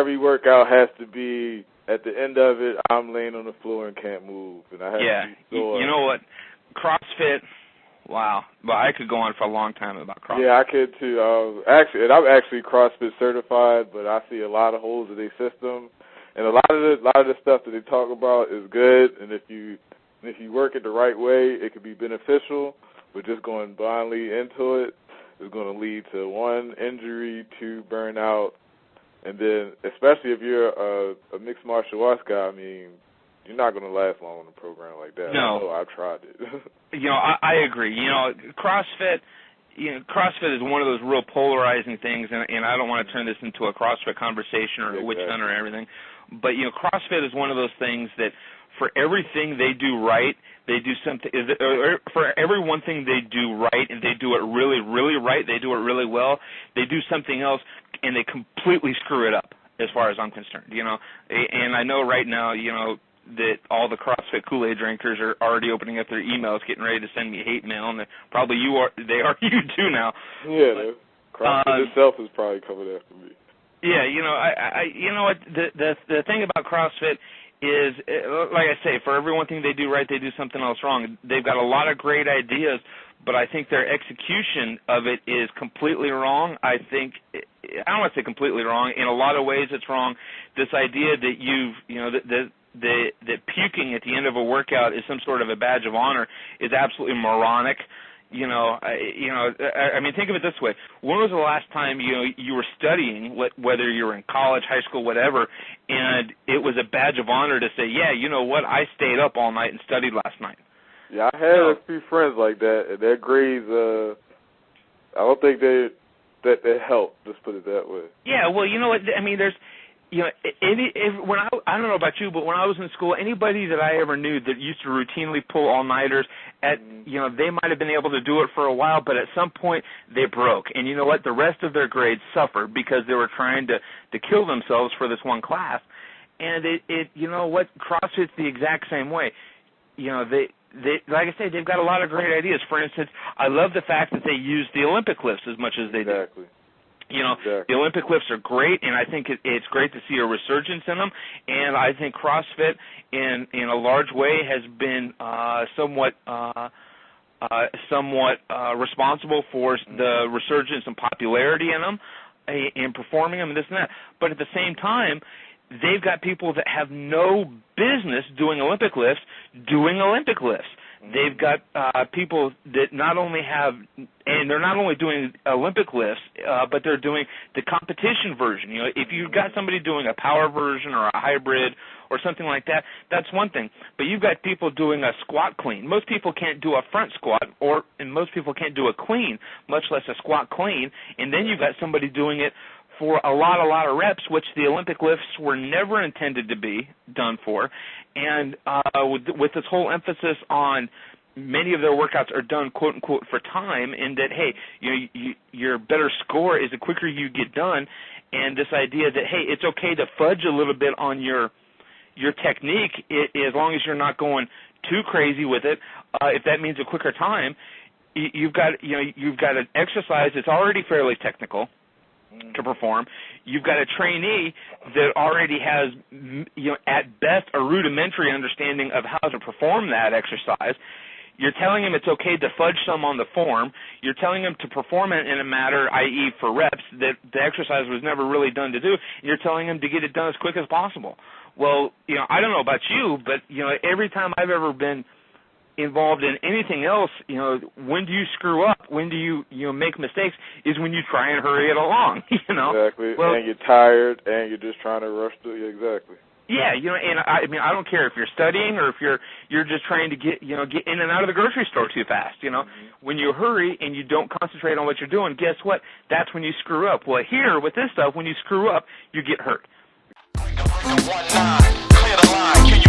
every workout has to be, at the end of it, I'm laying on the floor and can't move, and I have to be sore. You know what? CrossFit, wow. Well, I could go on for a long time about CrossFit. Yeah, I could too. I'm actually CrossFit certified, but I see a lot of holes in their system, and a lot of the stuff that they talk about is good, and if you work it the right way, it could be beneficial. But just going blindly into it is going to lead to 1, injury, 2, burnout, and then especially if you're a mixed martial arts guy, I mean, you're not going to last long on a program like that. No. I've tried it. I agree. CrossFit is one of those real polarizing things, and I don't want to turn this into a CrossFit conversation or a witch hunt or everything, but, CrossFit is one of those things that for everything they do right, they do something. For every one thing they do right, and they do it really, really right, they do it really well, they do something else, and they completely screw it up, as far as I'm concerned. And I know right now, that all the CrossFit Kool-Aid drinkers are already opening up their emails, getting ready to send me hate mail, and probably they are you too now. Yeah, CrossFit itself is probably coming after me. Yeah, what the thing about CrossFit is, like I say, for every one thing they do right, they do something else wrong. They've got a lot of great ideas, but I think their execution of it is completely wrong. I don't want to say completely wrong. In a lot of ways, it's wrong. This idea that that puking at the end of a workout is some sort of a badge of honor is absolutely moronic. I mean, think of it this way. When was the last time, you were studying, whether you were in college, high school, whatever, and it was a badge of honor to say, yeah, you know what, I stayed up all night and studied last night? Yeah, I had a few friends like that, and their grades, I don't think that helped, just put it that way. Yeah, well, you know what, I mean, there's, I don't know about you, but when I was in school, anybody that I ever knew that used to routinely pull all-nighters, they might have been able to do it for a while, but at some point they broke. And you know what? The rest of their grades suffered because they were trying to kill themselves for this one class. And you know what? CrossFit's the exact same way. They like I say, they've got a lot of great ideas. For instance, I love the fact that they use the Olympic lifts as much as they do. Exactly. The Olympic lifts are great, and I think it's great to see a resurgence in them. And I think CrossFit, in a large way, has been somewhat responsible for the resurgence and popularity in them, in performing them, and this and that. But at the same time, they've got people that have no business doing Olympic lifts. They've got people that not only have, and they're not only doing Olympic lifts, but they're doing the competition version. If you've got somebody doing a power version or a hybrid or something like that, that's one thing. But you've got people doing a squat clean. Most people can't do a front squat, and most people can't do a clean, much less a squat clean. And then you've got somebody doing it for a lot of reps, which the Olympic lifts were never intended to be done for. And with this whole emphasis on many of their workouts are done, quote unquote, for time, in that, hey, your better score is the quicker you get done, and this idea that, hey, it's okay to fudge a little bit on your technique as long as you're not going too crazy with it. If that means a quicker time, you've got an exercise that's already fairly technical to perform. You've got a trainee that already has, at best, a rudimentary understanding of how to perform that exercise. You're telling him it's okay to fudge some on the form. You're telling him to perform it in a manner, i.e. for reps, that the exercise was never really done to do. You're telling him to get it done as quick as possible. Well, I don't know about you, but, every time I've ever been involved in anything else, when do you screw up? When do you make mistakes? Is when you try and hurry it along. Exactly. Well, and you're tired, and you're just trying to rush through. Exactly. Yeah, and I mean, I don't care if you're studying or if you're just trying to get in and out of the grocery store too fast. When you hurry and you don't concentrate on what you're doing, guess what? That's when you screw up. Well, here with this stuff, when you screw up, you get hurt. 1-9, clear the line.